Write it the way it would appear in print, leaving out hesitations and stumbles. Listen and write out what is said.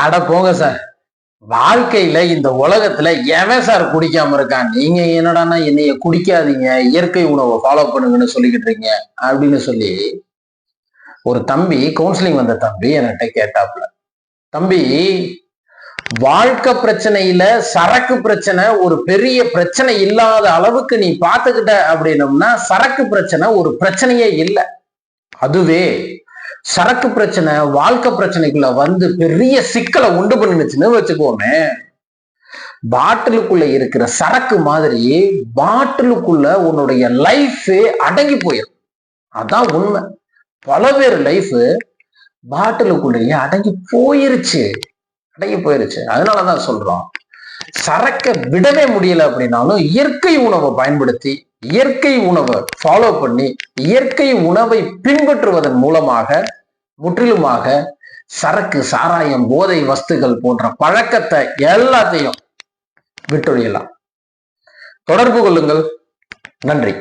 ஆட போங்க சார். வாழ்க்கையில இந்த உலகத்துல எவன் சார் குடிக்காம இருக்கான்? நீங்க என்னடான்னா என்னைய குடிக்காதீங்க, இயற்கை உணவை ஃபாலோ பண்ணுங்கன்னு சொல்லிக்கிட்டு இருக்கீங்க அப்படின்னு சொல்லி ஒரு தம்பி, கவுன்சிலிங் வந்த தம்பி என்கிட்ட கேட்டாப்புல. தம்பி, வாழ்க்கை பிரச்சனையில சரக்கு பிரச்சனை ஒரு பெரிய பிரச்சனை இல்லாத அளவுக்கு நீ பாத்துக்கிட்ட அப்படின்னம்னா சரக்கு பிரச்சனை ஒரு பிரச்சனையே இல்லை. அதுவே சரக்கு பிரச்சனை வாழ்க்கை பிரச்சனைக்குள்ள வந்து பெரிய சிக்கலை உண்டு பண்ணுச்சுன்னு வச்சுக்கோமே. பாட்டிலுக்குள்ள இருக்கிற சரக்கு மாதிரி பாட்டிலுக்குள்ள உன்னுடைய லைஃப் அடங்கி போயிடும். அதான் உண்மை. பல பேர் லைஃப் பாட்டிலுக்குள்ளேயே அடங்கி போயிருச்சு. அதனாலதான் சொல்றோம், சரக்கை விடவே முடியல அப்படின்னாலும் இயற்கை உணவை பயன்படுத்தி, இயற்கை உணவை ஃபாலோ பண்ணி, இயற்கை உணவை பின்பற்றுவதன் மூலமாக முற்றிலுமாக சரக்கு, சாராயம், போதை வஸ்துகள் போன்ற பழக்கத்தை எல்லாத்தையும் விட்டொழியலாம். தொடர்பு கொள்ளுங்கள். நன்றி.